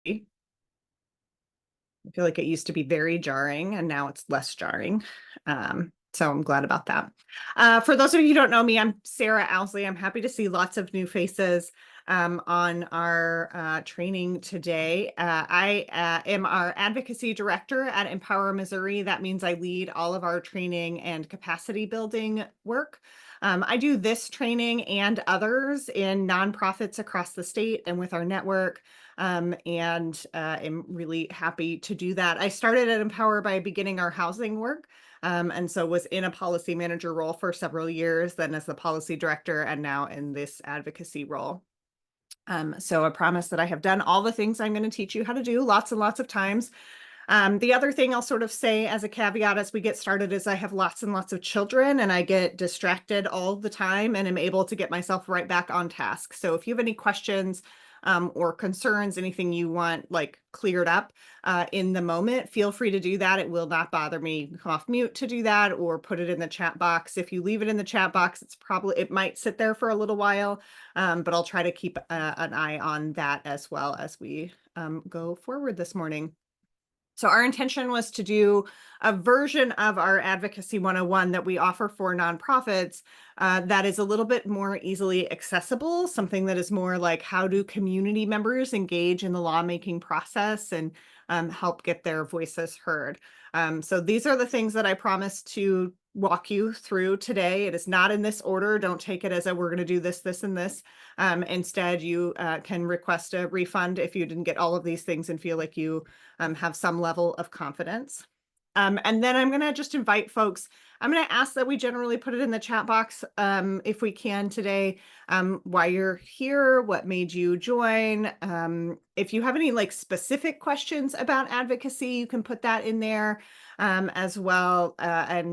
I feel like it used to be very jarring and now it's less jarring. So I'm glad about that. For those of you who don't know me, I'm Sarah Owsley. I'm happy to see lots of new faces on our training today. I am our advocacy director at Empower Missouri. That means I lead all of our training and capacity building work. I do this training and others in nonprofits across the state and with our network. And am really happy to do that. I started at Empower by beginning our housing work. And so was in a policy manager role for several years, then as the policy director, and now in this advocacy role. So I promise that I have done all the things I'm going to teach you how to do lots and lots of times. The other thing I'll sort of say as a caveat as we get started is I have lots and lots of children and I get distracted all the time and am able to get myself right back on task. So if you have any questions or concerns, anything you want like cleared up in the moment, feel free to do that. It will not bother me. Come off mute to do that or put it in the chat box. If you leave it in the chat box, it might sit there for a little while, but I'll try to keep an eye on that as well as we go forward this morning. So our intention was to do a version of our Advocacy 101 that we offer for nonprofits that is a little bit more easily accessible, something that is more like how do community members engage in the lawmaking process and help get their voices heard. So these are the things that I promised to walk you through today. It is not in this order. Don't take it as a we're going to do this, this, and this. Instead, you can request a refund if you didn't get all of these things and feel like you have some level of confidence. And then I'm going to just invite folks. I'm going to ask that we generally put it in the chat box if we can today, why you're here, what made you join. If you have any like specific questions about advocacy, you can put that in there as well. I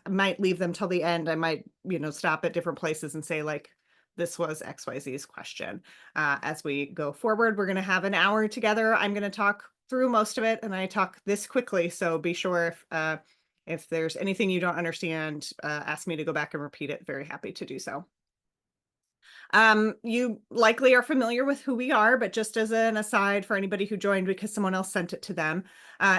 might leave them till the end. I might, stop at different places and say like, this was XYZ's question. As we go forward, we're going to have an hour together. I'm going to talk through most of it and I talk this quickly. So be sure if there's anything you don't understand, ask me to go back and repeat it. Very happy to do so. You likely are familiar with who we are, but just as an aside for anybody who joined because someone else sent it to them,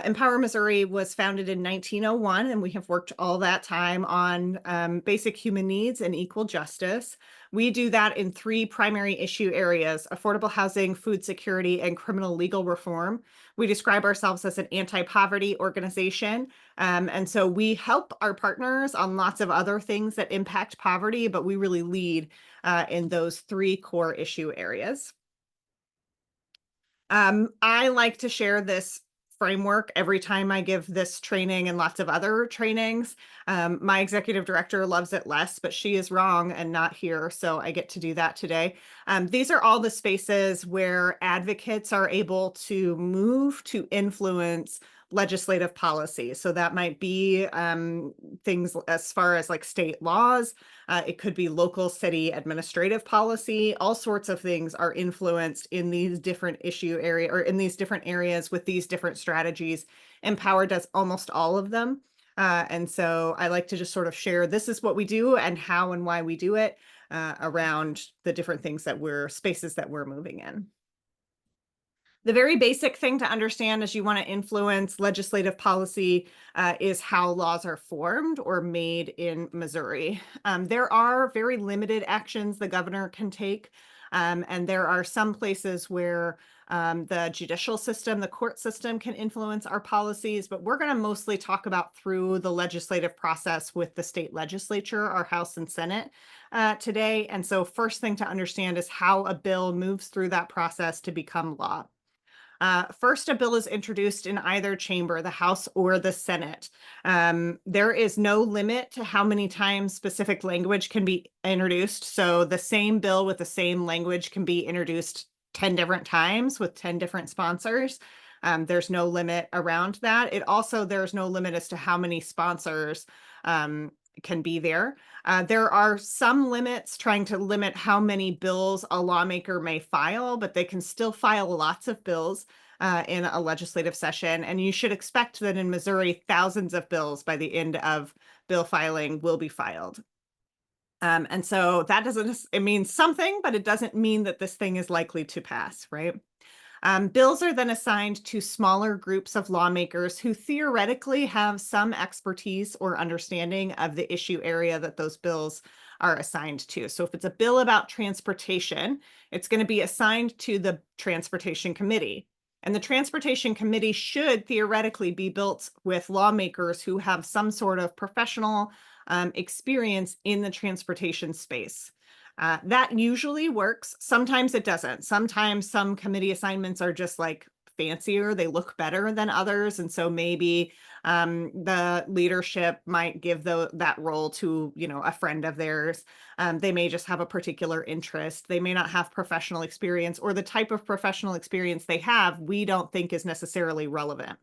Empower Missouri was founded in 1901, and we have worked all that time on basic human needs and equal justice. We do that in three primary issue areas: affordable housing, food security, and criminal legal reform. We describe ourselves as an anti-poverty organization. And so we help our partners on lots of other things that impact poverty, but we really lead in those three core issue areas. I like to share this framework every time I give this training and lots of other trainings. My executive director loves it less, but she is wrong and not here, so I get to do that today. These are all the spaces where advocates are able to move to influence legislative policy. So that might be things as far as like state laws. It could be local city administrative policy. All sorts of things are influenced in these different issue area or in these different areas with these different strategies. Empower does almost all of them. And so I like to just sort of share this is what we do and how and why we do it around the different things spaces that we're moving in. The very basic thing to understand as you want to influence legislative policy is how laws are formed or made in Missouri. There are very limited actions the governor can take, and there are some places where the judicial system, the court system can influence our policies, but we're going to mostly talk about through the legislative process with the state legislature, our House and Senate today. And so first thing to understand is how a bill moves through that process to become law. First, a bill is introduced in either chamber, the House or the Senate. There is no limit to how many times specific language can be introduced. So the same bill with the same language can be introduced 10 different times with 10 different sponsors. There's no limit around that. There's no limit as to how many sponsors can be there. There are some limits trying to limit how many bills a lawmaker may file, but they can still file lots of bills in a legislative session. And you should expect that in Missouri, thousands of bills by the end of bill filing will be filed. And so it means something, but it doesn't mean that this thing is likely to pass, right? Bills are then assigned to smaller groups of lawmakers who theoretically have some expertise or understanding of the issue area that those bills are assigned to. So if it's a bill about transportation, it's going to be assigned to the Transportation Committee. And the Transportation Committee should theoretically be built with lawmakers who have some sort of professional experience in the transportation space. That usually works. Sometimes it doesn't. Sometimes some committee assignments are just like fancier, they look better than others. And so maybe the leadership might give that role to, a friend of theirs. They may just have a particular interest. They may not have professional experience, or the type of professional experience they have, we don't think is necessarily relevant.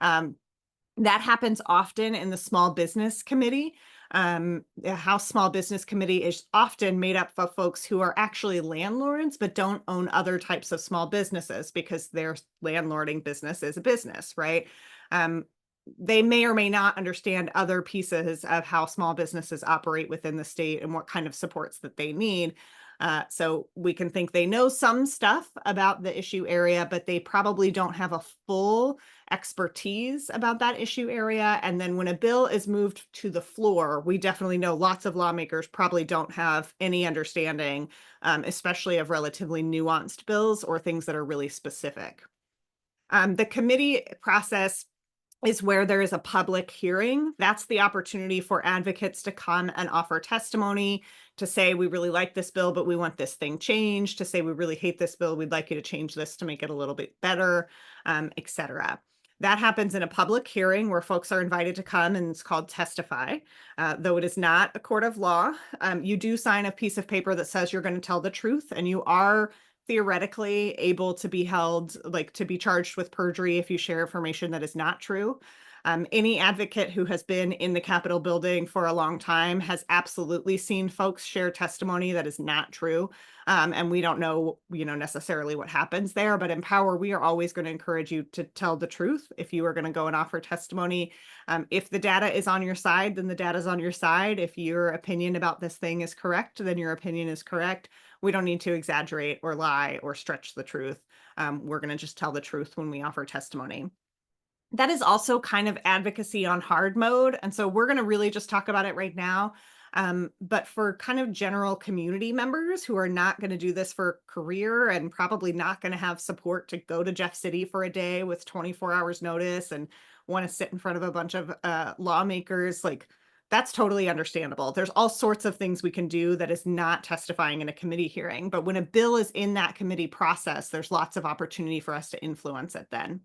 That happens often in the Small Business Committee. The House Small Business Committee is often made up of folks who are actually landlords, but don't own other types of small businesses because their landlording business is a business, right? They may or may not understand other pieces of how small businesses operate within the state and what kind of supports that they need. So we can think they know some stuff about the issue area, but they probably don't have a full expertise about that issue area. And then when a bill is moved to the floor, we definitely know lots of lawmakers probably don't have any understanding, especially of relatively nuanced bills or things that are really specific. The committee process is where there is a public hearing. That's the opportunity for advocates to come and offer testimony, to say, we really like this bill, but we want this thing changed, to say, we really hate this bill, we'd like you to change this to make it a little bit better, etc. That happens in a public hearing where folks are invited to come, and it's called testify. Though it is not a court of law, you do sign a piece of paper that says you're going to tell the truth, and you are theoretically able to be held, like to be charged with perjury if you share information that is not true. Any advocate who has been in the Capitol building for a long time has absolutely seen folks share testimony that is not true. And we don't know, necessarily what happens there, but in Power, we are always going to encourage you to tell the truth if you are going to go and offer testimony. If the data is on your side, then the data is on your side. If your opinion about this thing is correct, then your opinion is correct. We don't need to exaggerate or lie or stretch the truth. We're going to just tell the truth when we offer testimony. That is also kind of advocacy on hard mode. And so we're going to really just talk about it right now. But for kind of general community members who are not going to do this for career and probably not going to have support to go to Jeff City for a day with 24 hours notice and want to sit in front of a bunch of lawmakers, like that's totally understandable. There's all sorts of things we can do that is not testifying in a committee hearing. But when a bill is in that committee process, there's lots of opportunity for us to influence it then.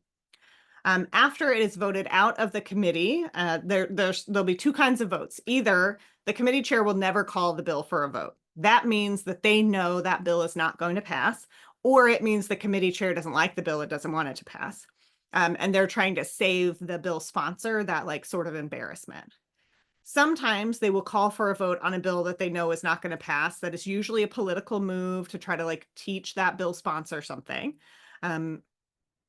After it is voted out of the committee, there'll be two kinds of votes. Either the committee chair will never call the bill for a vote. That means that they know that bill is not going to pass, or it means the committee chair doesn't like the bill, it doesn't want it to pass. And they're trying to save the bill sponsor that like sort of embarrassment. Sometimes they will call for a vote on a bill that they know is not going to pass. That is usually a political move to try to like teach that bill sponsor something.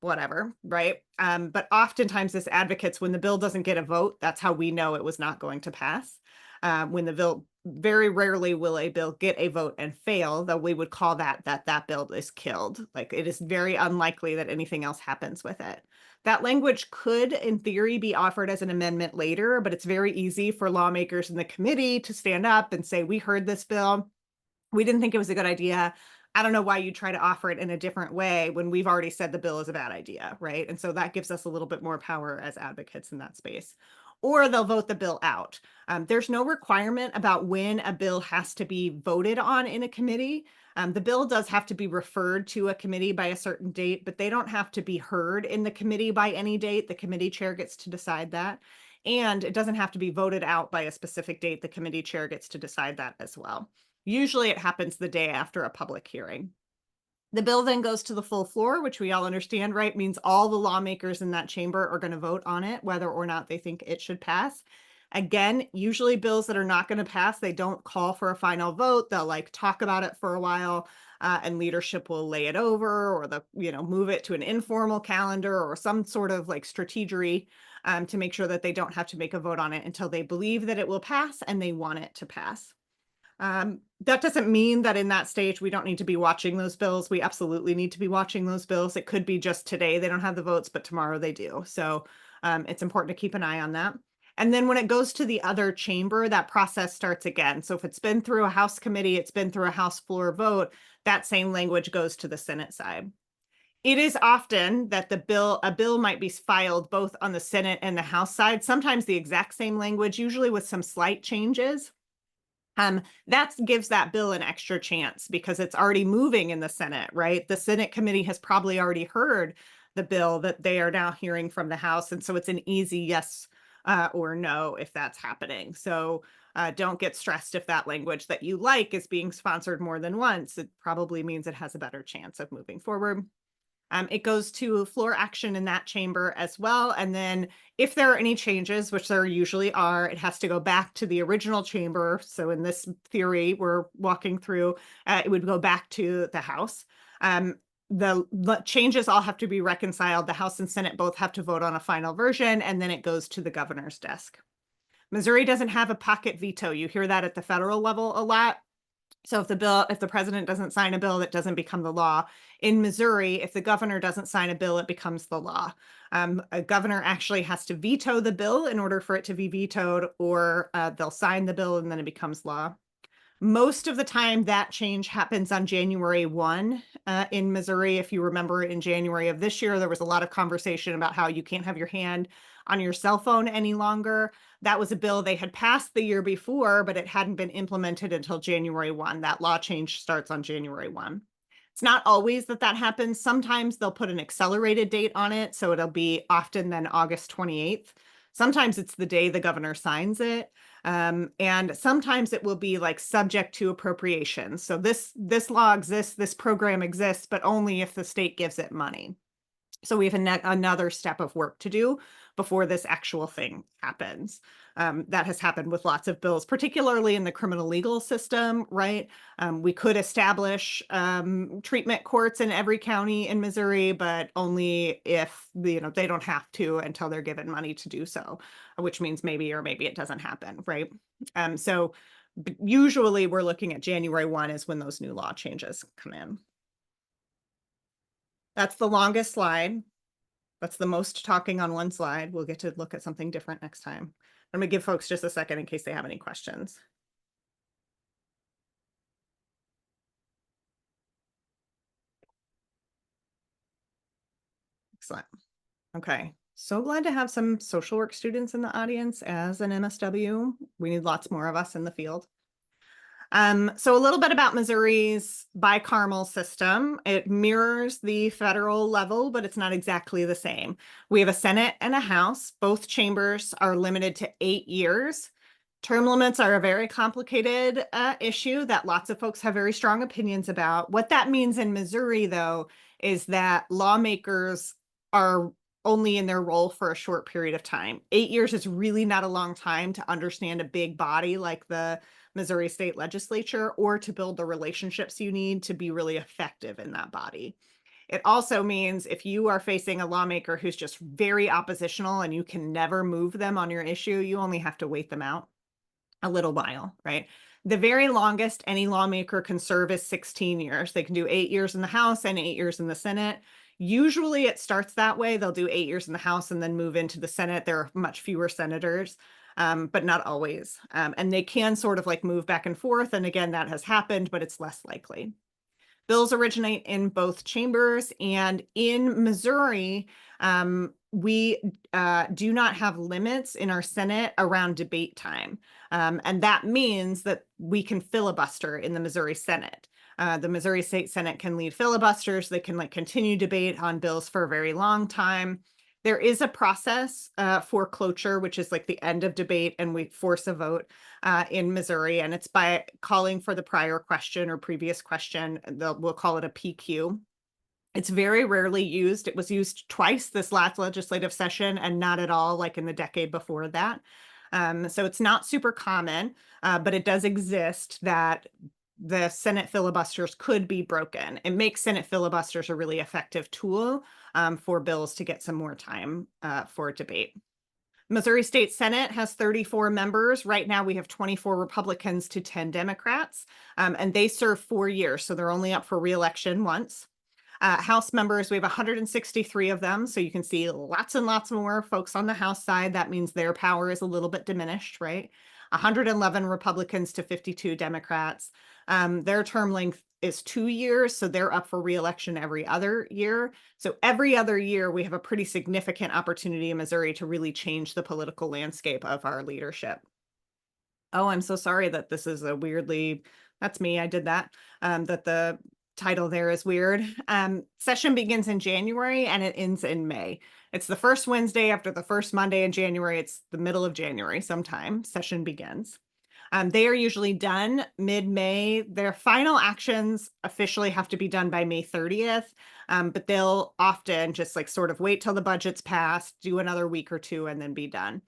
Whatever, right? But oftentimes as advocates, when the bill doesn't get a vote, that's how we know it was not going to pass. When the bill, very rarely will a bill get a vote and fail, though we would call that bill is killed. Like it is very unlikely that anything else happens with it. That language could, in theory, be offered as an amendment later, but it's very easy for lawmakers in the committee to stand up and say, we heard this bill. We didn't think it was a good idea. I don't know why you try to offer it in a different way when we've already said the bill is a bad idea, right? And so that gives us a little bit more power as advocates in that space. Or they'll vote the bill out. There's no requirement about when a bill has to be voted on in a committee. The bill does have to be referred to a committee by a certain date, but they don't have to be heard in the committee by any date. The committee chair gets to decide that. And it doesn't have to be voted out by a specific date. The committee chair gets to decide that as well. Usually it happens the day after a public hearing. The bill then goes to the full floor, which we all understand, right? Means all the lawmakers in that chamber are going to vote on it, whether or not they think it should pass. Again, usually bills that are not going to pass, they don't call for a final vote. They'll like talk about it for a while, and leadership will lay it over, or move it to an informal calendar or some sort of like strategery to make sure that they don't have to make a vote on it until they believe that it will pass and they want it to pass. That doesn't mean that in that stage we don't need to be watching those bills. We absolutely need to be watching those bills. It could be just today they don't have the votes, but tomorrow they do. So it's important to keep an eye on that. And then when it goes to the other chamber, that process starts again. So if it's been through a House committee, it's been through a House floor vote, that same language goes to the Senate side. It is often that a bill might be filed both on the Senate and the House side, sometimes the exact same language, usually with some slight changes. That gives that bill an extra chance because it's already moving in the Senate, right? The Senate committee has probably already heard the bill that they are now hearing from the House. And so it's an easy yes or no if that's happening. So don't get stressed if that language that you like is being sponsored more than once. It probably means it has a better chance of moving forward. It goes to floor action in that chamber as well. And then if there are any changes, which there usually are, it has to go back to the original chamber. So in this theory we're walking through, it would go back to the House. The changes all have to be reconciled. The House and Senate both have to vote on a final version, and then it goes to the governor's desk. Missouri doesn't have a pocket veto. You hear that at the federal level a lot. So if the president doesn't sign a bill, that doesn't become the law. In Missouri, if the governor doesn't sign a bill, it becomes the law. A governor actually has to veto the bill in order for it to be vetoed, or they'll sign the bill and then it becomes law. Most of the time that change happens on January 1 in Missouri. If you remember, in January of this year, there was a lot of conversation about how you can't have your hand on your cell phone any longer. That was a bill they had passed the year before, but it hadn't been implemented until January 1. That law change starts on January 1. It's not always that happens. Sometimes they'll put an accelerated date on it, so it'll be often then August 28th. Sometimes it's the day the governor signs it. And sometimes it will be like subject to appropriation. So this law exists, this program exists, but only if the state gives it money. So we have another step of work to do before this actual thing happens. That has happened with lots of bills, particularly in the criminal legal system, right? We could establish treatment courts in every county in Missouri, but only if they don't have to until they're given money to do so, which means maybe or maybe it doesn't happen, right? So usually we're looking at January 1 is when those new law changes come in. That's the longest slide. That's the most talking on one slide. We'll get to look at something different next time. I'm going to give folks just a second in case they have any questions. Excellent. Okay. So glad to have some social work students in the audience as an MSW. We need lots more of us in the field. So a little bit about Missouri's bicameral system. It mirrors the federal level, but it's not exactly the same. We have a Senate and a House. Both chambers are limited to 8 years. Term limits are a very complicated issue that lots of folks have very strong opinions about. What that means in Missouri, though, is that lawmakers are only in their role for a short period of time. 8 years is really not a long time to understand a big body like the Missouri State Legislature, or to build the relationships you need to be really effective in that body. It also means if you are facing a lawmaker who's just very oppositional and you can never move them on your issue, you only have to wait them out a little while, right? The very longest any lawmaker can serve is 16 years. They can do 8 years in the House and 8 years in the Senate. Usually it starts that way. They'll do 8 years in the House and then move into the Senate. There are much fewer senators, but not always. And they can sort of like move back and forth. And again, that has happened, but it's less likely. Bills originate in both chambers, and in Missouri, we do not have limits in our Senate around debate time. And that means that we can filibuster in the Missouri Senate. The Missouri State Senate can lead filibusters. They can continue debate on bills for a very long time. There is a process for cloture, which is like the end of debate, and we force a vote in Missouri, and it's by calling for the prior question or previous question. We'll call it a PQ. It's very rarely used. It was used twice this last legislative session and not at all like in the decade before that. So it's not super common, but it does exist that the Senate filibusters could be broken. It makes Senate filibusters a really effective tool for bills to get some more time for debate. Missouri State Senate has 34 members. Right now, we have 24 Republicans to 10 Democrats, and they serve 4 years, so they're only up for reelection once. House members, we have 163 of them, so you can see lots and lots more folks on the House side. That means their power is a little bit diminished, right? 111 Republicans to 52 Democrats. Their term length is 2 years, so they're up for reelection every other year. So every other year, we have a pretty significant opportunity in Missouri to really change the political landscape of our leadership. Oh, I'm so sorry that this is a weirdly, that's me, I did that, that the title there is weird. Session begins in January and it ends in May. It's the first Wednesday after the first Monday in January. It's the middle of January sometime, session begins. They are usually done mid-May. Their final actions officially have to be done by May 30th, but they'll often just like sort of wait till the budget's passed, do another week or two, and then be done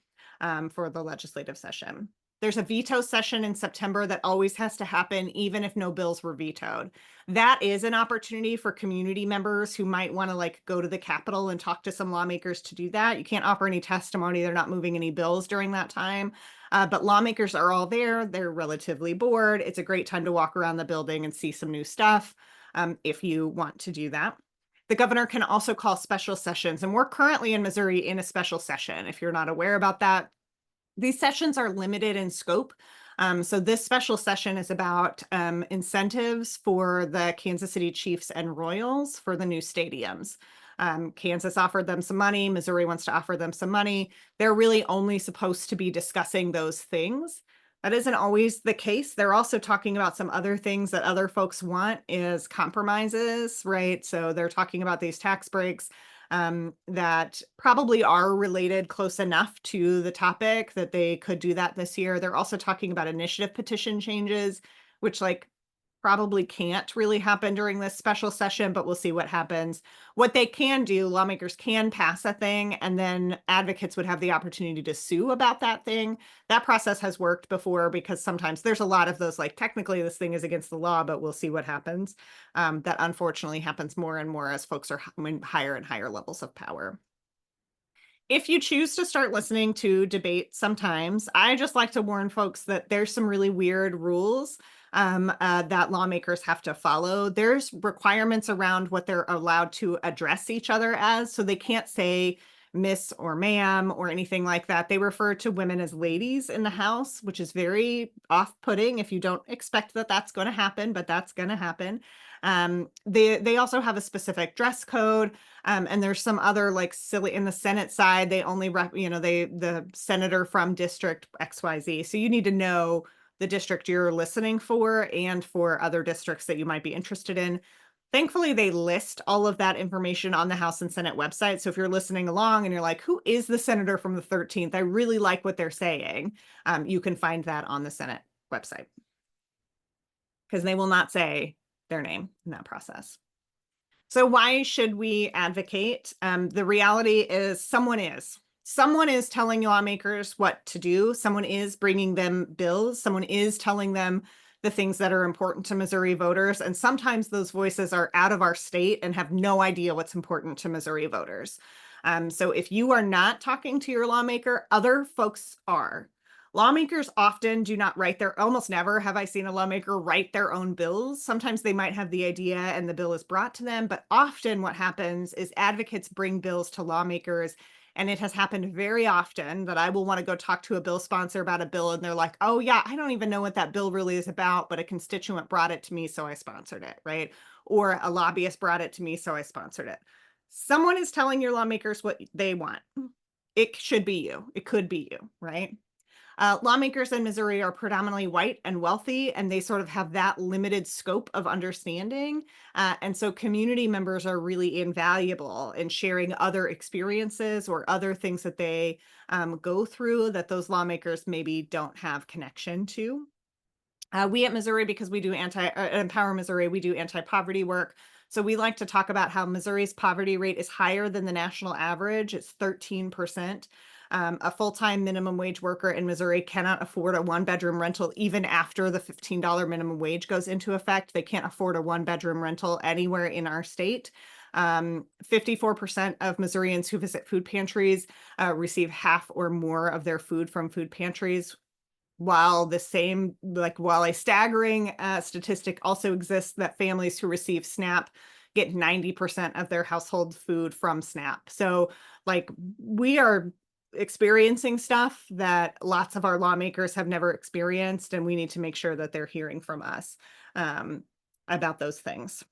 for the legislative session. There's a veto session in September that always has to happen, even if no bills were vetoed. That is an opportunity for community members who might want to like go to the Capitol and talk to some lawmakers to do that. You can't offer any testimony. They're not moving any bills during that time. But lawmakers are all there. They're relatively bored. It's a great time to walk around the building and see some new stuff if you want to do that. The governor can also call special sessions, and we're currently in Missouri in a special session. If you're not aware about that, these sessions are limited in scope. So this special session is about incentives for the Kansas City Chiefs and Royals for the new stadiums. Kansas offered them some money. Missouri wants to offer them some money. They're really only supposed to be discussing those things. That isn't always the case. They're also talking about some other things that other folks want is compromises, right? So they're talking about these tax breaks that probably are related close enough to the topic that they could do that this year. They're also talking about initiative petition changes, which like probably can't really happen during this special session, but we'll see what happens. What they can do, lawmakers can pass a thing, and then advocates would have the opportunity to sue about that thing. That process has worked before because sometimes there's a lot of those, like technically this thing is against the law, but we'll see what happens. That unfortunately happens more and more as folks are in higher and higher levels of power. If you choose to start listening to debate sometimes, I just like to warn folks that there's some really weird rules that lawmakers have to follow. There's requirements around what they're allowed to address each other as, so they can't say miss or ma'am or anything like that. They refer to women as ladies in the House, which is very off-putting if you don't expect that that's going to happen, but that's going to happen. They also have a specific dress code. And there's some other like silly in the Senate side, they only the senator from district XYZ. So you need to know the district you're listening for and for other districts that you might be interested in. Thankfully, they list all of that information on the House and Senate website. So if you're listening along and you're like, who is the senator from the 13th? I really like what they're saying. You can find that on the Senate website because they will not say their name in that process. So why should we advocate? The reality is someone is telling lawmakers what to do. Someone is bringing them bills. Someone is telling them the things that are important to Missouri voters. And sometimes those voices are out of our state and have no idea what's important to Missouri voters. So if you are not talking to your lawmaker, other folks are. Lawmakers often do not almost never have I seen a lawmaker write their own bills. Sometimes they might have the idea and the bill is brought to them, but often what happens is advocates bring bills to lawmakers. And it has happened very often that I will want to go talk to a bill sponsor about a bill and they're like, oh yeah, I don't even know what that bill really is about, but a constituent brought it to me, so I sponsored it, right? Or a lobbyist brought it to me, so I sponsored it. Someone is telling your lawmakers what they want. It should be you. It could be you, right? Lawmakers in Missouri are predominantly white and wealthy, and they sort of have that limited scope of understanding. And so community members are really invaluable in sharing other experiences or other things that they go through that those lawmakers maybe don't have connection to. We at Missouri, because we do Empower Missouri, we do anti-poverty work. So we like to talk about how Missouri's poverty rate is higher than the national average. It's 13%. A full-time minimum wage worker in Missouri cannot afford a one-bedroom rental even after the $15 minimum wage goes into effect. They can't afford a one-bedroom rental anywhere in our state. 54% of Missourians who visit food pantries receive half or more of their food from food pantries, while a staggering statistic also exists that families who receive SNAP get 90% of their household food from SNAP. So like we are experiencing stuff that lots of our lawmakers have never experienced, and we need to make sure that they're hearing from us about those things.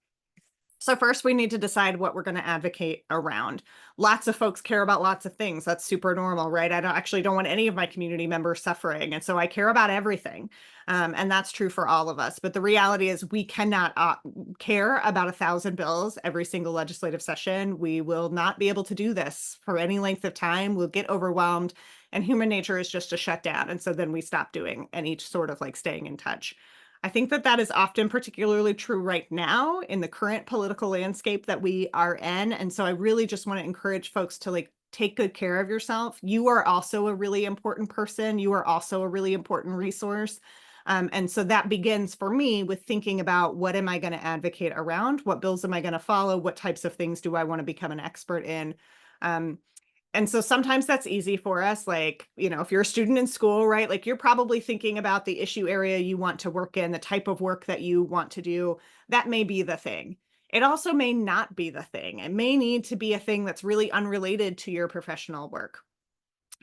So first, we need to decide what we're going to advocate around. Lots of folks care about lots of things. That's super normal, right? I don't want any of my community members suffering. And so I care about everything. And that's true for all of us. But the reality is we cannot care about 1,000 bills every single legislative session. We will not be able to do this for any length of time. We'll get overwhelmed, and human nature is just to shut down. And so then we stop doing and each sort of like staying in touch. I think that that is often particularly true right now in the current political landscape that we are in. And so I really just want to encourage folks to like take good care of yourself. You are also a really important person. You are also a really important resource. And so that begins for me with thinking about what am I going to advocate around? What bills am I going to follow? What types of things do I want to become an expert in? And so sometimes that's easy for us. Like, if you're a student in school, right, like you're probably thinking about the issue area you want to work in, the type of work that you want to do. That may be the thing. It also may not be the thing. It may need to be a thing that's really unrelated to your professional work.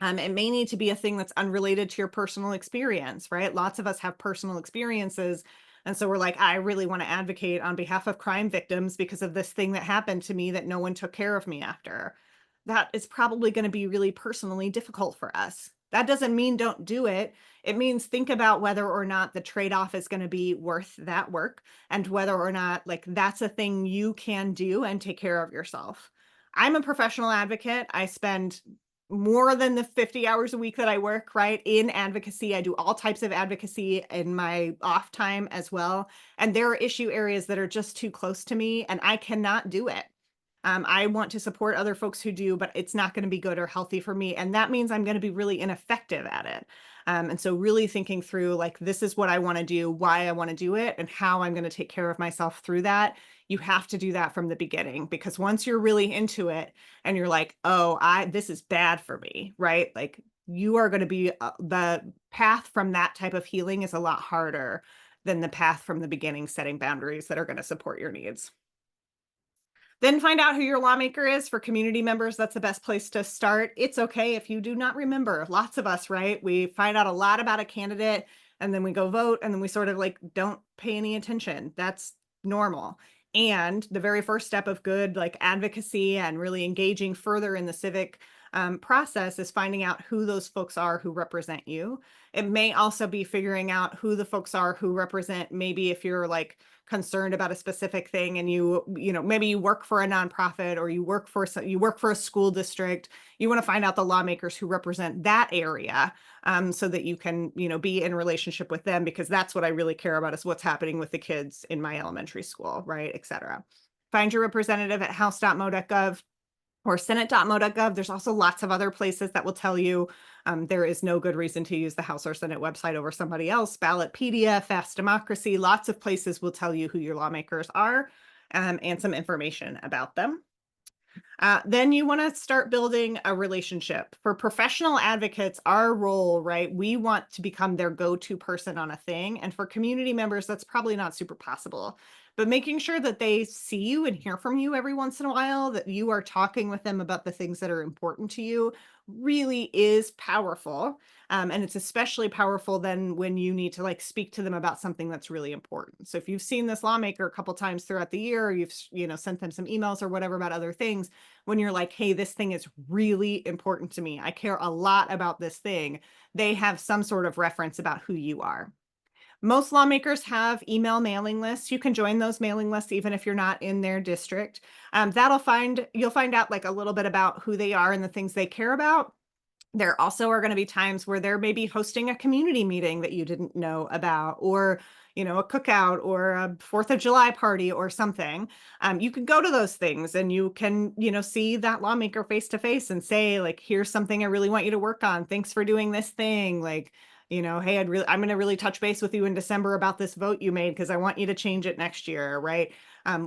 It may need to be a thing that's unrelated to your personal experience, right? Lots of us have personal experiences. And so we're like, I really want to advocate on behalf of crime victims because of this thing that happened to me that no one took care of me after. That is probably going to be really personally difficult for us. That doesn't mean don't do it. It means think about whether or not the trade-off is going to be worth that work, and whether or not like that's a thing you can do and take care of yourself. I'm a professional advocate. I spend more than the 50 hours a week that I work, right, in advocacy. I do all types of advocacy in my off time as well. And there are issue areas that are just too close to me, and I cannot do it. I want to support other folks who do, but it's not going to be good or healthy for me. And that means I'm going to be really ineffective at it. And so really thinking through like, this is what I want to do, why I want to do it, and how I'm going to take care of myself through that. You have to do that from the beginning, because once you're really into it and you're like, oh, this is bad for me, right? Like you are going to be, the path from that type of healing is a lot harder than the path from the beginning, setting boundaries that are going to support your needs. Then find out who your lawmaker is. For community members, that's the best place to start. It's okay if you do not remember. Lots of us, right? We find out a lot about a candidate and then we go vote and then we sort of like don't pay any attention. That's normal. And the very first step of good like advocacy and really engaging further in the civic process is finding out who those folks are who represent you. It may also be figuring out who the folks are who represent, maybe if you're like concerned about a specific thing and maybe you work for a nonprofit or you work for a school district. You want to find out the lawmakers who represent that area, so that you can be in relationship with them, because that's what I really care about, is what's happening with the kids in my elementary school, right, et cetera. Find your representative at house.mo.gov or senate.mo.gov. There's also lots of other places that will tell you. There is no good reason to use the House or Senate website over somebody else. Ballotpedia, Fast Democracy, lots of places will tell you who your lawmakers are, and some information about them. Then you want to start building a relationship. For professional advocates, our role, right, we want to become their go-to person on a thing. And for community members, that's probably not super possible. But making sure that they see you and hear from you every once in a while, that you are talking with them about the things that are important to you, really is powerful. And it's especially powerful then when you need to like speak to them about something that's really important. So if you've seen this lawmaker a couple times throughout the year, or you've sent them some emails or whatever about other things, when you're like, hey, this thing is really important to me, I care a lot about this thing, they have some sort of reference about who you are. Most lawmakers have email mailing lists. You can join those mailing lists even if you're not in their district. You'll find out like a little bit about who they are and the things they care about. There also are going to be times where they're maybe hosting a community meeting that you didn't know about, or a cookout or a 4th of July party or something. You can go to those things and you can, see that lawmaker face to face and say like, here's something I really want you to work on. Thanks for doing this thing. Like, hey, I'm going to really touch base with you in December about this vote you made because I want you to change it next year, right?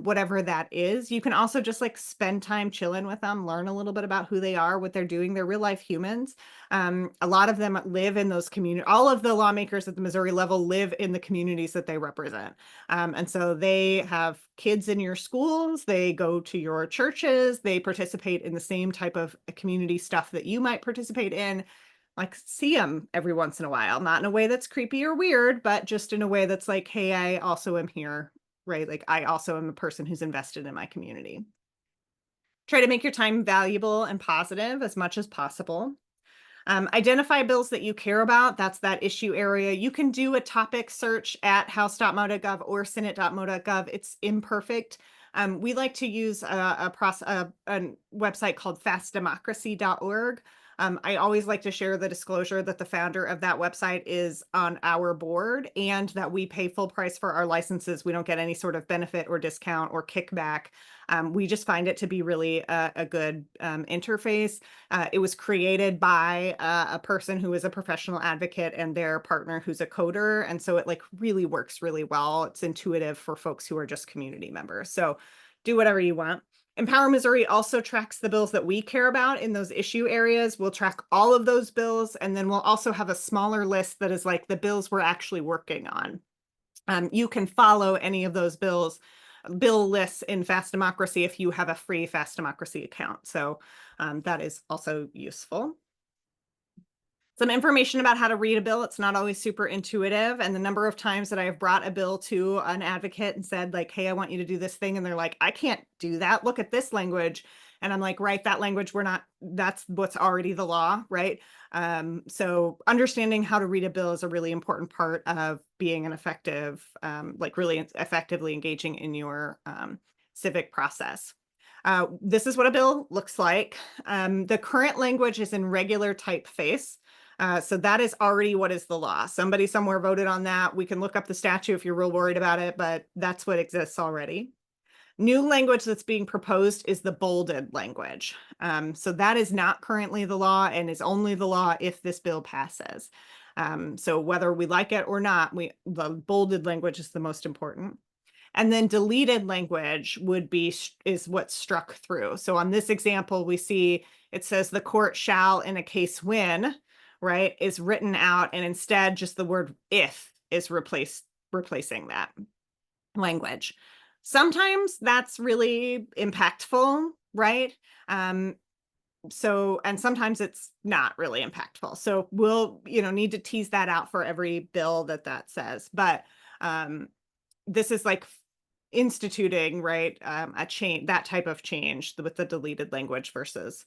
whatever that is. You can also just like spend time chilling with them, learn a little bit about who they are, what they're doing. They're real life humans. A lot of them live in those communities. All of the lawmakers at the Missouri level live in the communities that they represent. And so they have kids in your schools, they go to your churches, they participate in the same type of community stuff that you might participate in. Like, see them every once in a while, not in a way that's creepy or weird, but just in a way that's like, hey, I also am here, right? Like, I also am a person who's invested in my community. Try to make your time valuable and positive as much as possible. Identify bills that you care about. That's that issue area. You can do a topic search at house.mo.gov or senate.mo.gov. It's imperfect. We like to use a website called fastdemocracy.org. I always like to share the disclosure that the founder of that website is on our board and that we pay full price for our licenses. We don't get any sort of benefit or discount or kickback. We just find it to be really a good interface. It was created by a person who is a professional advocate and their partner who's a coder. And so it like really works really well. It's intuitive for folks who are just community members. So do whatever you want. Empower Missouri also tracks the bills that we care about in those issue areas. We'll track all of those bills, and then we'll also have a smaller list that is like the bills we're actually working on. You can follow any of those bill lists in Fast Democracy if you have a free Fast Democracy account. So that is also useful. Some information about how to read a bill. It's not always super intuitive. And the number of times that I have brought a bill to an advocate and said like, hey, I want you to do this thing. And they're like, I can't do that. Look at this language. And I'm like, right, that language, that's what's already the law, right? So understanding how to read a bill is a really important part of being an effective, like really effectively engaging in your civic process. This is what a bill looks like. The current language is in regular typeface. So that is already what is the law. Somebody somewhere voted on that. We can look up the statute if you're real worried about it, but that's what exists already. New language that's being proposed is the bolded language. So that is not currently the law and is only the law if this bill passes. So whether we like it or not, the bolded language is the most important. And then deleted language is what's struck through. So on this example, we see it says the court shall in a case win, right, is written out, and instead just the word if is replacing that language. Sometimes that's really impactful, right? And sometimes it's not really impactful. So we'll, need to tease that out for every bill that says. But this is like instituting, right, a change, that type of change with the deleted language versus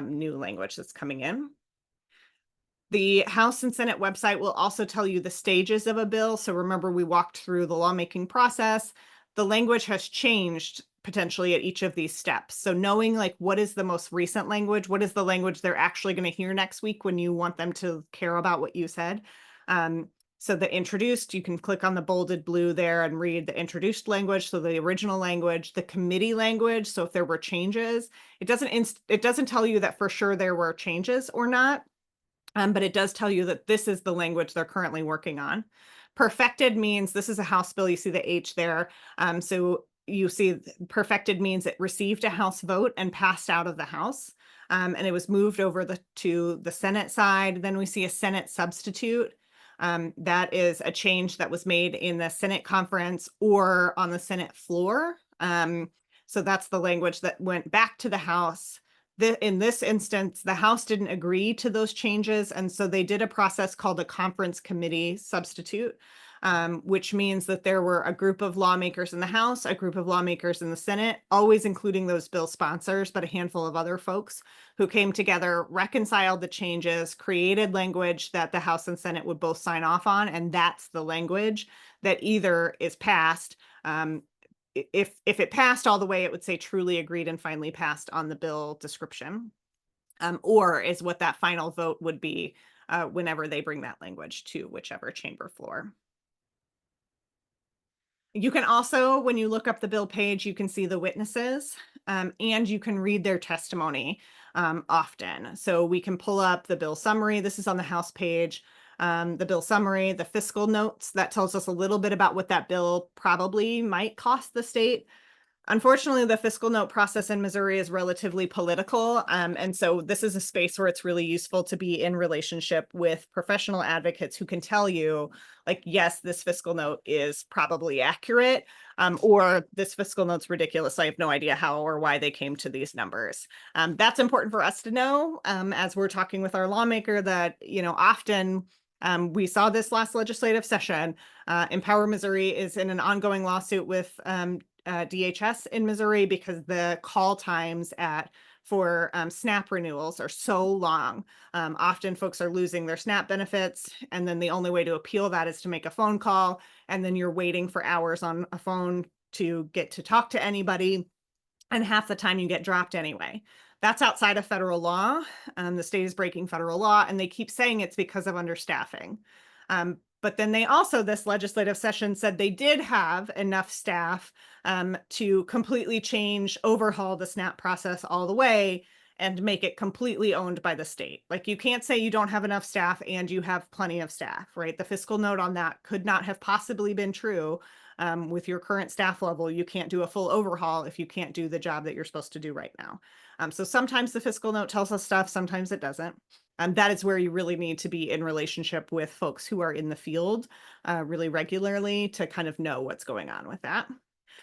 new language that's coming in. The House and Senate website will also tell you the stages of a bill. So remember, we walked through the lawmaking process. The language has changed potentially at each of these steps. So knowing like what is the most recent language, what is the language they're actually going to hear next week when you want them to care about what you said. So the introduced, you can click on the bolded blue there and read the introduced language. So the original language, the committee language. So if there were changes, it doesn't tell you that for sure there were changes or not. But it does tell you that this is the language they're currently working on. Perfected means this is a House bill. You see the H there. So you see perfected means it received a House vote and passed out of the House. And it was moved over to the Senate side. Then we see a Senate substitute. That is a change that was made in the Senate conference or on the Senate floor. So that's the language that went back to the House. In this instance, the House didn't agree to those changes, and so they did a process called a conference committee substitute, which means that there were a group of lawmakers in the House, a group of lawmakers in the Senate, always including those bill sponsors, but a handful of other folks who came together, reconciled the changes, created language that the House and Senate would both sign off on, and that's the language that either is passed. If it passed all the way, it would say truly agreed and finally passed on the bill description, or is what that final vote would be whenever they bring that language to whichever chamber floor. You can also, when you look up the bill page, you can see the witnesses and you can read their testimony often. So we can pull up the bill summary. This is on the House page. The bill summary, the fiscal notes, that tells us a little bit about what that bill probably might cost the state. Unfortunately, the fiscal note process in Missouri is relatively political. And so this is a space where it's really useful to be in relationship with professional advocates who can tell you, like, yes, this fiscal note is probably accurate, or this fiscal note's ridiculous. I have no idea how or why they came to these numbers. That's important for us to know as we're talking with our lawmaker that, often we saw this last legislative session. Empower Missouri is in an ongoing lawsuit with DHS in Missouri because the call times for SNAP renewals are so long. Often folks are losing their SNAP benefits, and then the only way to appeal that is to make a phone call, and then you're waiting for hours on a phone to get to talk to anybody, and half the time you get dropped anyway. That's outside of federal law. The state is breaking federal law, and they keep saying it's because of understaffing. But then they also, this legislative session, said they did have enough staff to completely overhaul the SNAP process all the way and make it completely owned by the state. Like, you can't say you don't have enough staff and you have plenty of staff, right? The fiscal note on that could not have possibly been true. With your current staff level, you can't do a full overhaul if you can't do the job that you're supposed to do right now. So sometimes the fiscal note tells us stuff, sometimes it doesn't. That is where you really need to be in relationship with folks who are in the field really regularly to kind of know what's going on with that.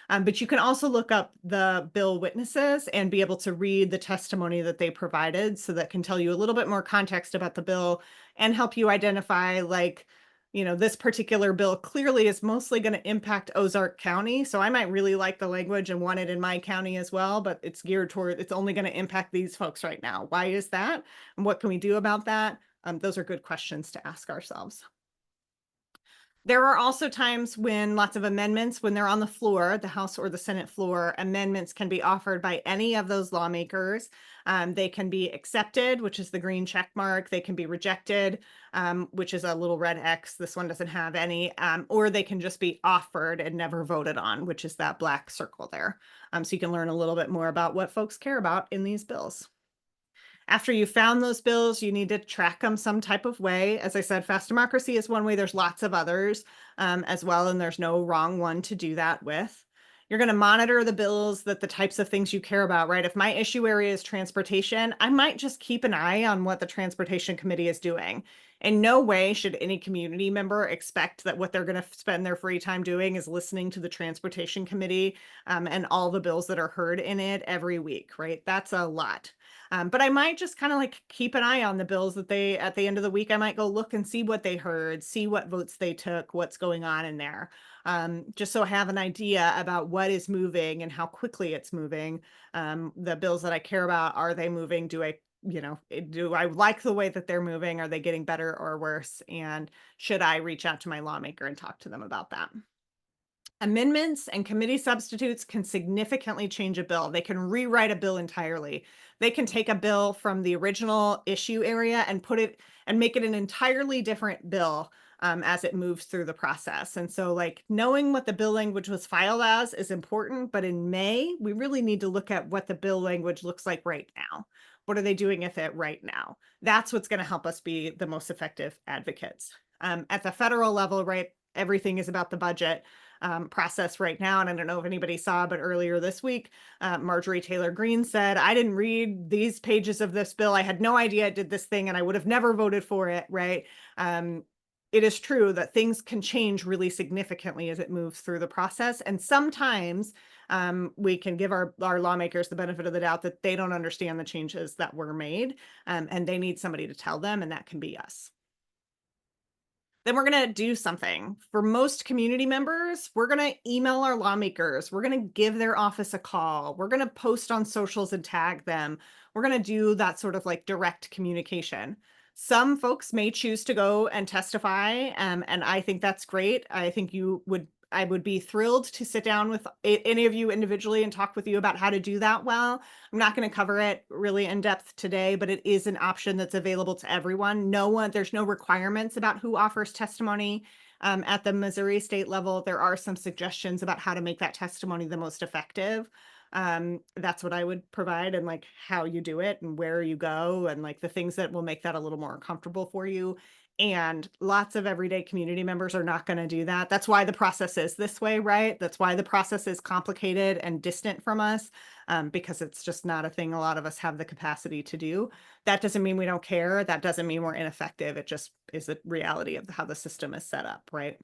But you can also look up the bill witnesses and be able to read the testimony that they provided, so that can tell you a little bit more context about the bill and help you identify, like, this particular bill clearly is mostly going to impact Ozark County. So I might really like the language and want it in my county as well, but it's geared toward, it's only going to impact these folks right now. Why is that? And what can we do about that? Those are good questions to ask ourselves. There are also times when lots of amendments, when they're on the floor, the House or the Senate floor, amendments can be offered by any of those lawmakers. They can be accepted, which is the green check mark. They can be rejected, which is a little red X. This one doesn't have any. Or they can just be offered and never voted on, which is that black circle there. So you can learn a little bit more about what folks care about in these bills. After you found those bills, you need to track them some type of way. As I said, fast democracy is one way. There's lots of others as well, and there's no wrong one to do that with. You're going to monitor the bills, that the types of things you care about, right? If my issue area is transportation, I might just keep an eye on what the Transportation Committee is doing. In no way should any community member expect that what they're going to spend their free time doing is listening to the Transportation Committee and all the bills that are heard in it every week, right? That's a lot. But I might just kind of like keep an eye on the bills that at the end of the week, I might go look and see what they heard, see what votes they took, what's going on in there. Just so I have an idea about what is moving and how quickly it's moving. The bills that I care about, are they moving? Do I like the way that they're moving? Are they getting better or worse? And should I reach out to my lawmaker and talk to them about that? Amendments and committee substitutes can significantly change a bill. They can rewrite a bill entirely. They can take a bill from the original issue area and make it an entirely different bill as it moves through the process. And so, like, knowing what the bill language was filed as is important, but in May, we really need to look at what the bill language looks like right now. What are they doing with it right now? That's what's going to help us be the most effective advocates. At the federal level, right, everything is about the budget process right now. And I don't know if anybody saw, but earlier this week, Marjorie Taylor Greene said, I didn't read these pages of this bill. I had no idea it did this thing, and I would have never voted for it, right? It is true that things can change really significantly as it moves through the process. And sometimes we can give our lawmakers the benefit of the doubt that they don't understand the changes that were made, and they need somebody to tell them, and that can be us. Then we're going to do something. For most community members, we're going to email our lawmakers. We're going to give their office a call. We're going to post on socials and tag them. We're going to do that sort of like direct communication. Some folks may choose to go and testify, and I think that's great. I would be thrilled to sit down with any of you individually and talk with you about how to do that well. I'm not going to cover it really in depth today, but it is an option that's available to everyone. There's no requirements about who offers testimony at the Missouri state level. There are some suggestions about how to make that testimony the most effective. That's what I would provide, and like how you do it and where you go and like the things that will make that a little more comfortable for you. And lots of everyday community members are not going to do that. That's why the process is this way, right? That's why the process is complicated and distant from us, because it's just not a thing a lot of us have the capacity to do. That doesn't mean we don't care. That doesn't mean we're ineffective. It just is a reality of how the system is set up, right?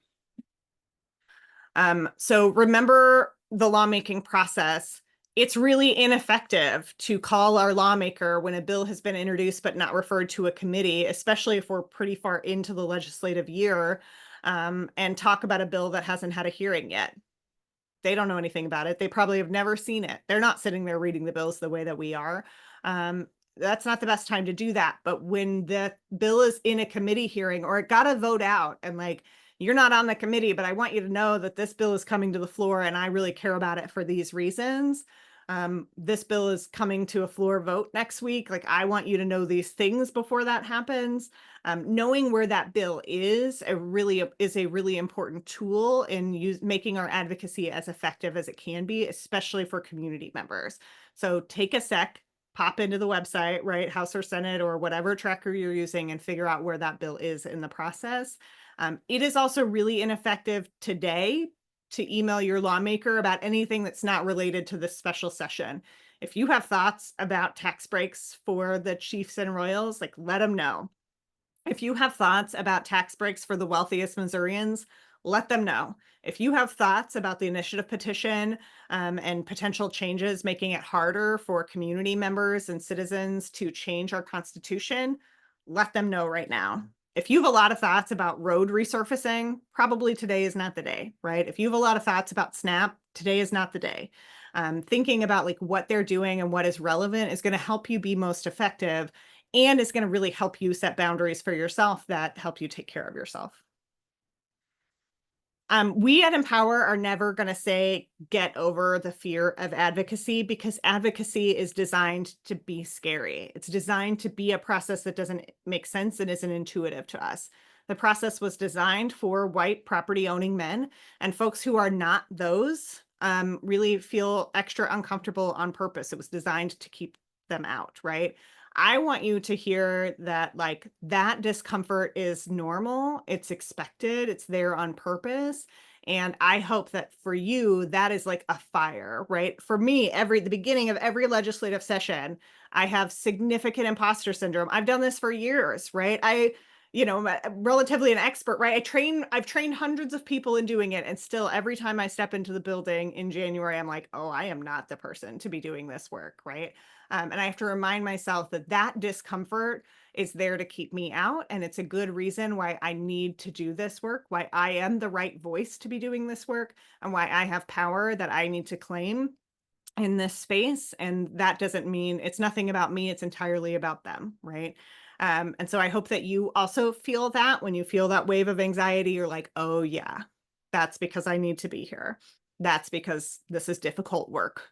So remember the lawmaking process. It's really ineffective to call our lawmaker when a bill has been introduced but not referred to a committee, especially if we're pretty far into the legislative year, and talk about a bill that hasn't had a hearing yet. They don't know anything about it. They probably have never seen it. They're not sitting there reading the bills the way that we are. That's not the best time to do that. But when the bill is in a committee hearing or it got to vote out and like, you're not on the committee, but I want you to know that this bill is coming to the floor and I really care about it for these reasons. This bill is coming to a floor vote next week. Like, I want you to know these things before that happens. Knowing where that bill is a really important tool in making our advocacy as effective as it can be, especially for community members. So take a sec, pop into the website, right, House or Senate or whatever tracker you're using, and figure out where that bill is in the process. It is also really ineffective today to email your lawmaker about anything that's not related to this special session. If you have thoughts about tax breaks for the chiefs and royals, like, let them know. If you have thoughts about tax breaks for the wealthiest Missourians, let them know. If you have thoughts about the initiative petition and potential changes making it harder for community members and citizens to change our Constitution, let them know right now. If you have a lot of thoughts about road resurfacing, probably today is not the day, right? If you have a lot of thoughts about SNAP, today is not the day. Thinking about like what they're doing and what is relevant is going to help you be most effective, and it's going to really help you set boundaries for yourself that help you take care of yourself. We at Empower are never going to say get over the fear of advocacy, because advocacy is designed to be scary. It's designed to be a process that doesn't make sense and isn't intuitive to us. The process was designed for white property owning men, and folks who are not those really feel extra uncomfortable on purpose. It was designed to keep them out, right? I want you to hear that like that discomfort is normal, it's expected, it's there on purpose. And I hope that for you, that is like a fire, right? For me, the beginning of every legislative session, I have significant imposter syndrome. I've done this for years, right? I'm relatively an expert, right? I've trained hundreds of people in doing it. And still every time I step into the building in January, I'm like, oh, I am not the person to be doing this work, right? And I have to remind myself that that discomfort is there to keep me out. And it's a good reason why I need to do this work, why I am the right voice to be doing this work, and why I have power that I need to claim in this space. And that doesn't mean it's nothing about me, it's entirely about them, right? And so I hope that you also feel that when you feel that wave of anxiety, you're like, oh yeah, that's because I need to be here. That's because this is difficult work.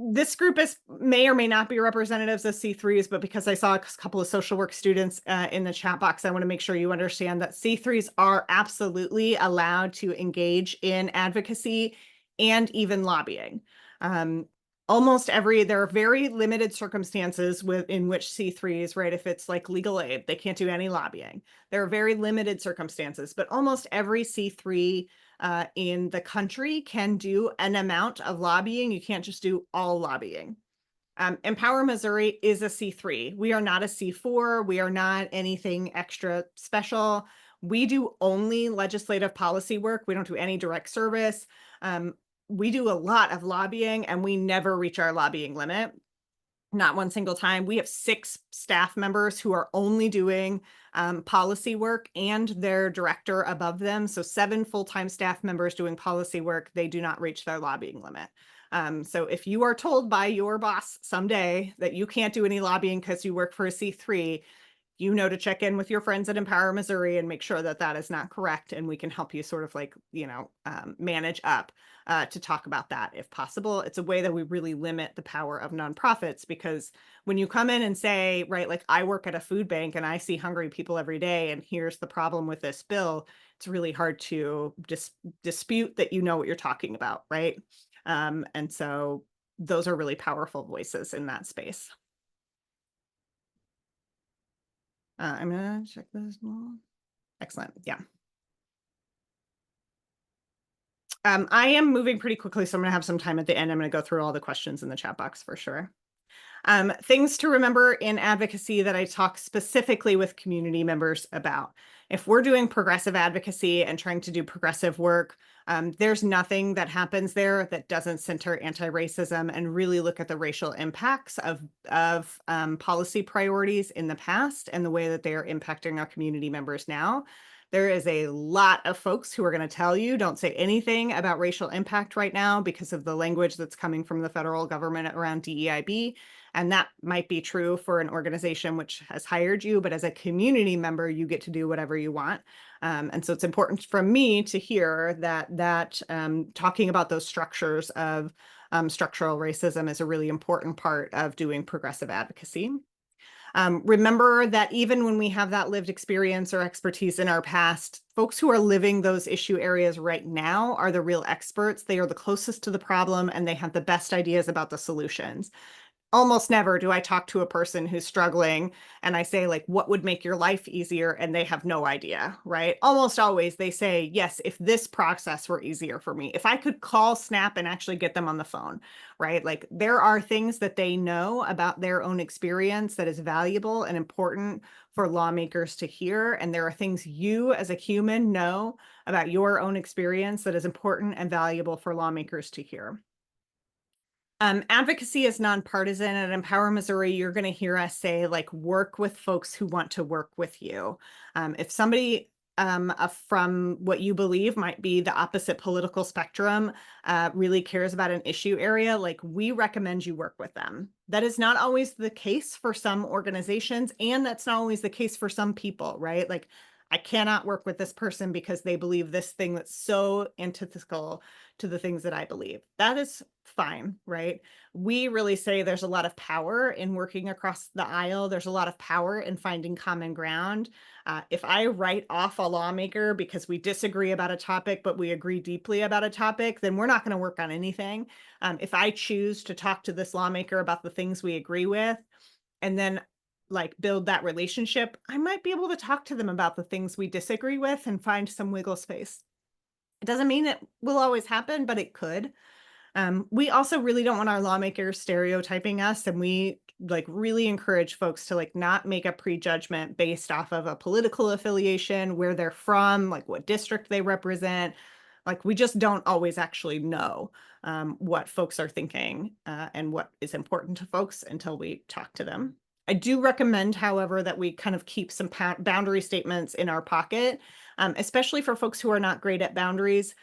This group may or may not be representatives of C3s, but because I saw a couple of social work students in the chat box, I want to make sure you understand that C3s are absolutely allowed to engage in advocacy and even lobbying. There are very limited circumstances in which C3s, right, if it's like legal aid, they can't do any lobbying. There are very limited circumstances, but almost every C3 in the country can do an amount of lobbying. You can't just do all lobbying. Empower Missouri is a C3. We are not a C4. We are not anything extra special. We do only legislative policy work. We don't do any direct service. We do a lot of lobbying, and we never reach our lobbying limit. Not one single time. We have 6 staff members who are only doing policy work and their director above them. So 7 full-time staff members doing policy work. They do not reach their lobbying limit. So if you are told by your boss someday that you can't do any lobbying because you work for a C3, you know to check in with your friends at Empower Missouri and make sure that that is not correct. And we can help you sort of like, manage up to talk about that if possible. It's a way that we really limit the power of nonprofits, because when you come in and say, right, like I work at a food bank and I see hungry people every day, and here's the problem with this bill, it's really hard to dispute that you know what you're talking about, right? And so those are really powerful voices in that space. I'm gonna check this. Excellent. Yeah. I am moving pretty quickly, so I'm gonna have some time at the end. I'm gonna go through all the questions in the chat box for sure. Things to remember in advocacy that I talk specifically with community members about. If we're doing progressive advocacy and trying to do progressive work, there's nothing that happens there that doesn't center anti-racism and really look at the racial impacts of policy priorities in the past and the way that they are impacting our community members now. There is a lot of folks who are going to tell you don't say anything about racial impact right now because of the language that's coming from the federal government around DEIB. And that might be true for an organization which has hired you, but as a community member, you get to do whatever you want. And so it's important for me to hear that talking about those structures of structural racism is a really important part of doing progressive advocacy. Remember that even when we have that lived experience or expertise in our past, folks who are living those issue areas right now are the real experts. They are the closest to the problem and they have the best ideas about the solutions. Almost never do I talk to a person who's struggling and I say, like, what would make your life easier? And they have no idea, right? Almost always they say, yes, if this process were easier for me, if I could call Snap and actually get them on the phone, right? Like there are things that they know about their own experience that is valuable and important for lawmakers to hear. And there are things you as a human know about your own experience that is important and valuable for lawmakers to hear. Advocacy is nonpartisan. At Empower Missouri, you're going to hear us say, like, work with folks who want to work with you. If somebody from what you believe might be the opposite political spectrum really cares about an issue area, like, we recommend you work with them. That is not always the case for some organizations, and that's not always the case for some people, right? Like, I cannot work with this person because they believe this thing that's so antithetical to the things that I believe. That is fine, right? We really say there's a lot of power in working across the aisle. There's a lot of power in finding common ground. If I write off a lawmaker because we disagree about a topic, but we agree deeply about a topic, then we're not going to work on anything. If I choose to talk to this lawmaker about the things we agree with, and then like build that relationship, I might be able to talk to them about the things we disagree with and find some wiggle space. It doesn't mean it will always happen, but it could. We also really don't want our lawmakers stereotyping us, and we like really encourage folks to like not make a prejudgment based off of a political affiliation, where they're from, like what district they represent. Like we just don't always actually know what folks are thinking and what is important to folks until we talk to them. I do recommend, however, that we kind of keep some boundary statements in our pocket, especially for folks who are not great at boundaries.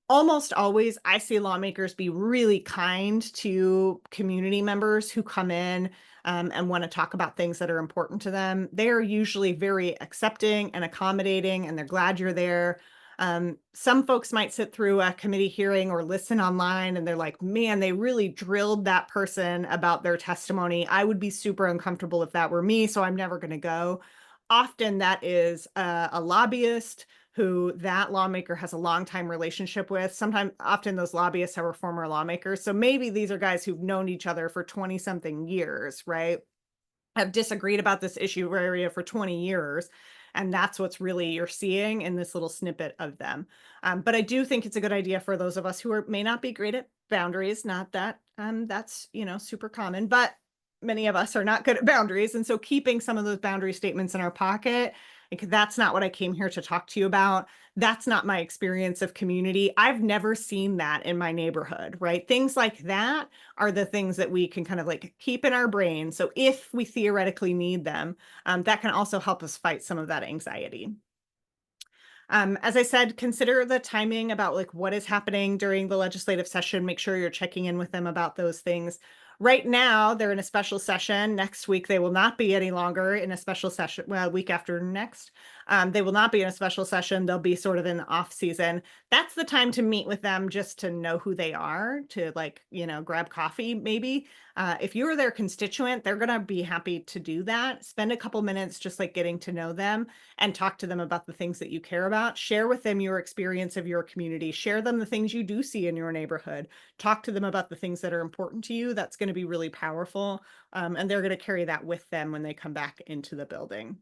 Almost always, I see lawmakers be really kind to community members who come in and want to talk about things that are important to them. They are usually very accepting and accommodating, and they're glad you're there. Some folks might sit through a committee hearing or listen online and they're like, man, they really drilled that person about their testimony. I would be super uncomfortable if that were me, so I'm never going to go. Often that is a lobbyist who that lawmaker has a long-time relationship with. Often those lobbyists are former lawmakers. So maybe these are guys who've known each other for 20-something years, right? Have disagreed about this issue area for 20 years. And that's what's really you're seeing in this little snippet of them. But I do think it's a good idea for those of us who may not be great at boundaries, not that that's, super common, but many of us are not good at boundaries. And so keeping some of those boundary statements in our pocket, like, that's not what I came here to talk to you about. That's not my experience of community. I've never seen that in my neighborhood, right? Things like that are the things that we can kind of like keep in our brain. So if we theoretically need them, that can also help us fight some of that anxiety. As I said, consider the timing about like what is happening during the legislative session. Make sure you're checking in with them about those things. Right now, they're in a special session. Next week, they will not be any longer in a special session. Well, week after next. They will not be in a special session. They'll be sort of in the off season. That's the time to meet with them just to know who they are, to like, grab coffee maybe. If you are their constituent, they're going to be happy to do that. Spend a couple minutes just like getting to know them and talk to them about the things that you care about. Share with them your experience of your community. Share them the things you do see in your neighborhood. Talk to them about the things that are important to you. That's going to be really powerful. And they're going to carry that with them when they come back into the building.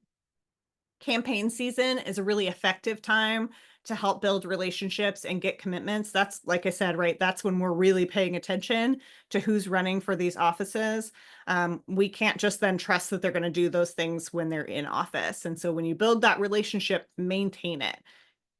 Campaign season is a really effective time to help build relationships and get commitments. That's, like I said, right, that's when we're really paying attention to who's running for these offices. We can't just then trust that they're going to do those things when they're in office. And so when you build that relationship, maintain it.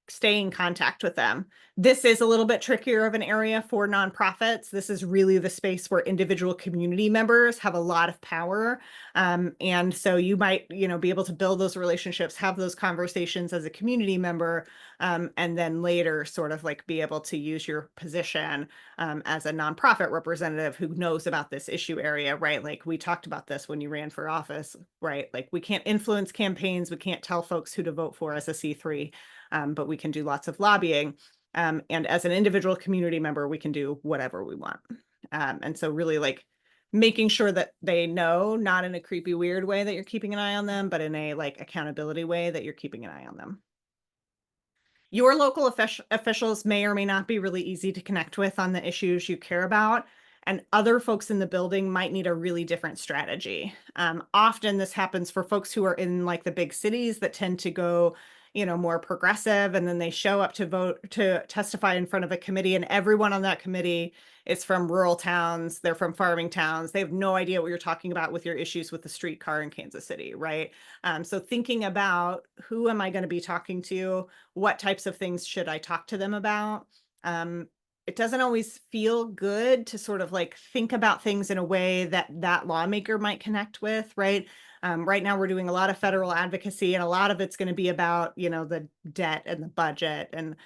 Stay in contact with them. This is a little bit trickier of an area for nonprofits. This is really the space where individual community members have a lot of power. And so you might, be able to build those relationships, have those conversations as a community member, and then later sort of like be able to use your position as a nonprofit representative who knows about this issue area, right? Like we talked about this when you ran for office, right? Like we can't influence campaigns. We can't tell folks who to vote for as a C3. But we can do lots of lobbying. And as an individual community member, we can do whatever we want. And so really like making sure that they know, not in a creepy, weird way that you're keeping an eye on them, but in a like accountability way that you're keeping an eye on them. Your local officials may or may not be really easy to connect with on the issues you care about, and other folks in the building might need a really different strategy. Often this happens for folks who are in like the big cities that tend to go, more progressive, and then they show up to vote to testify in front of a committee, and everyone on that committee is from rural towns. They're from farming towns. They have no idea what you're talking about with your issues with the streetcar in Kansas City, right? So thinking about who am I going to be talking to? What types of things should I talk to them about? It doesn't always feel good to sort of like think about things in a way that that lawmaker might connect with, right? Right now we're doing a lot of federal advocacy, and a lot of it's going to be about, the debt and the budget. And,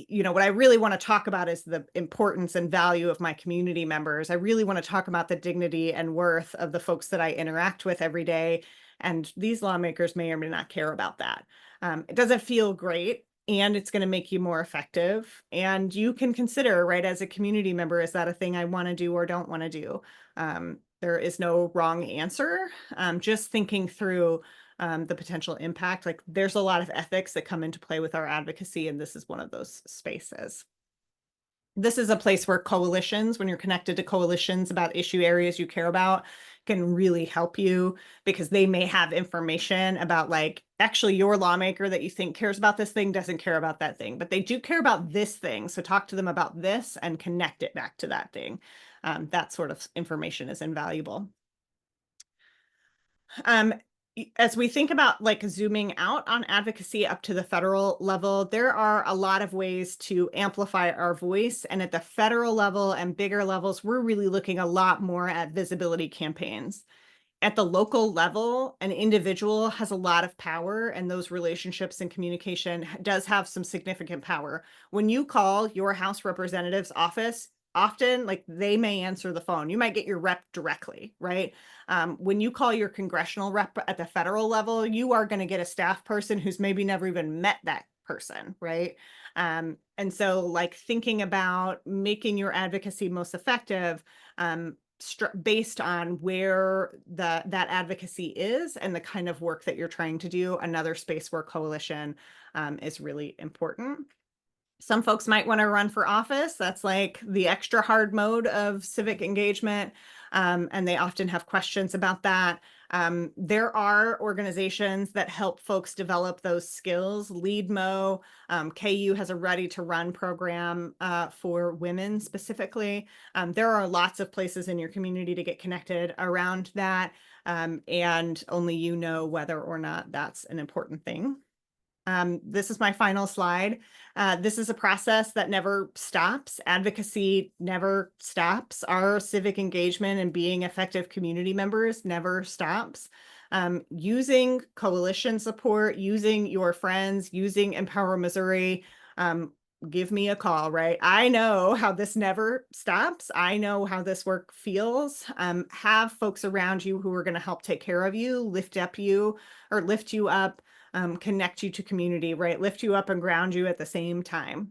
what I really want to talk about is the importance and value of my community members. I really want to talk about the dignity and worth of the folks that I interact with every day. And these lawmakers may or may not care about that. It doesn't feel great. And it's going to make you more effective. And you can consider, right, as a community member, is that a thing I want to do or don't want to do? There is no wrong answer. Just thinking through the potential impact. Like there's a lot of ethics that come into play with our advocacy, and this is one of those spaces. This is a place where coalitions, when you're connected to coalitions about issue areas you care about, can really help you, because they may have information about like, actually your lawmaker that you think cares about this thing doesn't care about that thing, but they do care about this thing. So talk to them about this and connect it back to that thing. That sort of information is invaluable. As we think about like zooming out on advocacy up to the federal level, there are a lot of ways to amplify our voice. And at the federal level and bigger levels, we're really looking a lot more at visibility campaigns. At the local level, an individual has a lot of power, and those relationships and communication does have some significant power. When you call your House representative's office, often like they may answer the phone. You might get your rep directly, right? When you call your congressional rep at the federal level, you are going to get a staff person who's maybe never even met that person, right? And so like thinking about making your advocacy most effective, based on where that advocacy is and the kind of work that you're trying to do. Another space where coalition is really important. Some folks might want to run for office. That's like the extra hard mode of civic engagement. And they often have questions about that. There are organizations that help folks develop those skills. LeadMo, KU has a Ready to Run program for women specifically. There are lots of places in your community to get connected around that. And only you know whether or not that's an important thing. This is my final slide. This is a process that never stops. Advocacy never stops. Our civic engagement and being effective community members never stops. Using coalition support, using your friends, using Empower Missouri, give me a call, right? I know how this never stops. I know how this work feels. Have folks around you who are going to help take care of you, lift you up, connect you to community, right? Lift you up and ground you at the same time.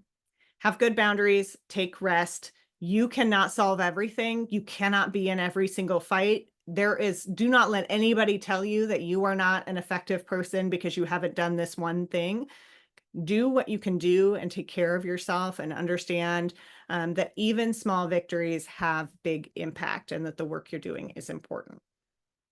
Have good boundaries, take rest. You cannot solve everything. You cannot be in every single fight. Do not let anybody tell you that you are not an effective person because you haven't done this one thing. Do what you can do and take care of yourself, and understand that even small victories have big impact, and that the work you're doing is important.